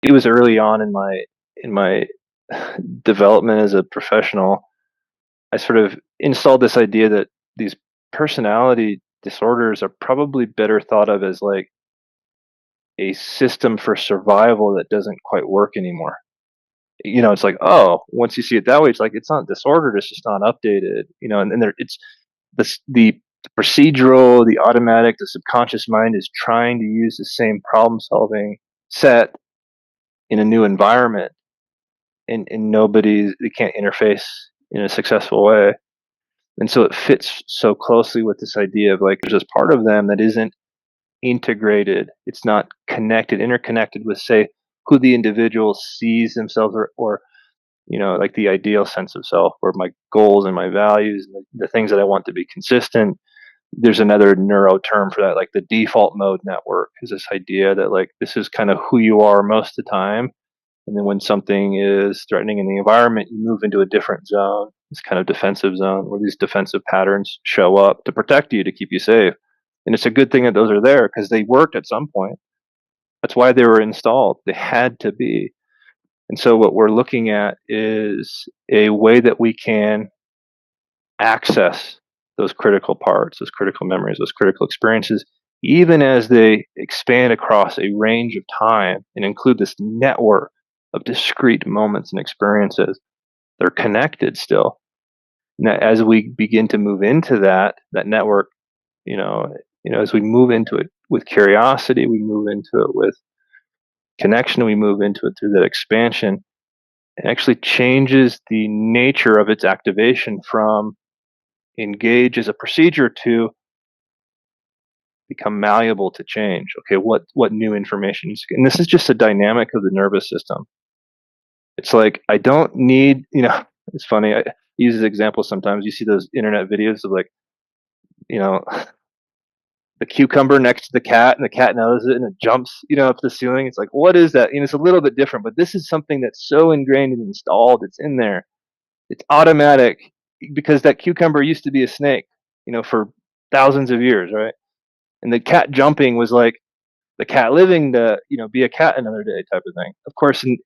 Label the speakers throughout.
Speaker 1: It was early on in my development as a professional. I sort of installed this idea that these personality disorders are probably better thought of as like a system for survival that doesn't quite work anymore. It's like, oh, once you see it that way, it's like it's not disordered, it's just not updated. And there it's the procedural, the automatic, the subconscious mind is trying to use the same problem solving set in a new environment, and they can't interface in a successful way. And so it fits so closely with this idea of like there's this part of them that isn't integrated. It's not interconnected with, say, who the individual sees themselves, or like the ideal sense of self, or my goals and my values and the things that I want to be consistent. There's another neuro term for that, like the default mode network is this idea that like this is kind of who you are most of the time. And then when something is threatening in the environment, you move into a different zone, this kind of defensive zone where these defensive patterns show up to protect you, to keep you safe. And it's a good thing that those are there because they worked at some point. That's why they were installed. They had to be. And so what we're looking at is a way that we can access those critical parts, those critical memories, those critical experiences, even as they expand across a range of time and include this network of discrete moments and experiences. They're connected still. Now, as we begin to move into that network, you know, as we move into it with curiosity, we move into it with connection, we move into it through that expansion. It actually changes the nature of its activation from engage as a procedure to become malleable to change. Okay, what new information? And this is just a dynamic of the nervous system. It's like I don't need, it's funny. I use this example sometimes. You see those internet videos of like, you know, the cucumber next to the cat, and the cat knows it, and it jumps, up the ceiling. It's like, what is that? It's a little bit different, but this is something that's so ingrained and installed. It's in there. It's automatic because that cucumber used to be a snake, for thousands of years, right? And the cat jumping was like the cat living to, be a cat another day type of thing. Of course, and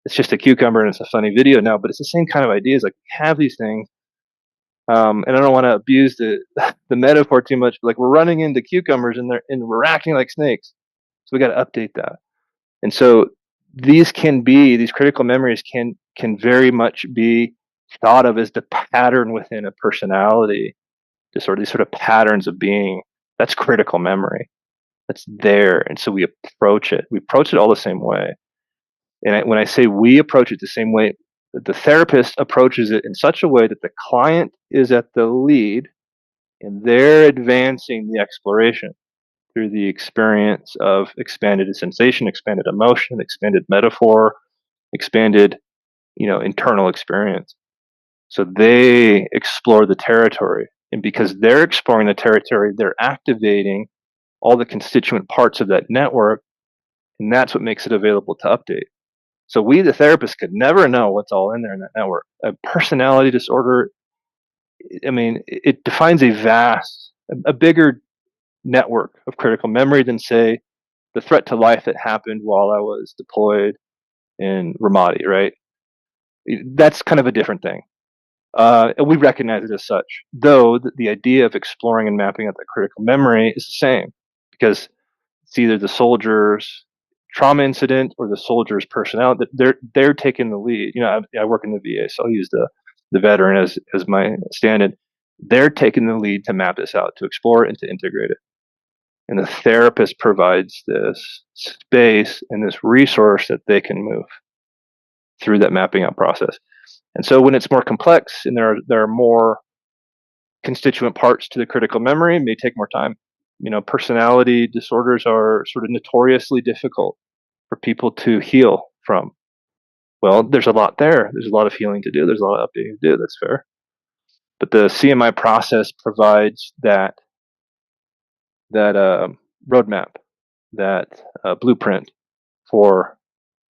Speaker 1: it's just a cucumber and it's a funny video now, but it's the same kind of ideas. Like we have these things, and I don't want to abuse the the metaphor too much, but like we're running into cucumbers and we're acting like snakes. So we got to update that. And so these critical memories can very much be thought of as the pattern within a personality disorder. These sort of patterns of being. That's critical memory. That's there, and so we approach it. We approach it all the same way. And when I say we approach it the same way, the therapist approaches it in such a way that the client is at the lead, and they're advancing the exploration through the experience of expanded sensation, expanded emotion, expanded metaphor, expanded, internal experience. So they explore the territory. And because they're exploring the territory, they're activating all the constituent parts of that network, and that's what makes it available to update. So we, the therapists, could never know what's all in there in that network. A personality disorder, I mean, it defines a bigger network of critical memory than, say, the threat to life that happened while I was deployed in Ramadi, right? That's kind of a different thing. And we recognize it as such, though the idea of exploring and mapping out that critical memory is the same, because it's either the soldier's trauma incident or the soldier's personality. They're taking the lead. I work in the VA, so I'll use the veteran as my stand-in. They're taking the lead to map this out, to explore it, and to integrate it. And the therapist provides this space and this resource that they can move through that mapping out process. And so when it's more complex and there are more constituent parts to the critical memory, it may take more time. Personality disorders are sort of notoriously difficult for people to heal from. Well, there's a lot there. There's a lot of healing to do. There's a lot of updating to do. That's fair. But the CMI process provides that roadmap, that blueprint for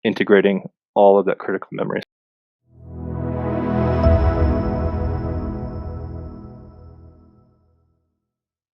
Speaker 1: integrating all of that critical memory.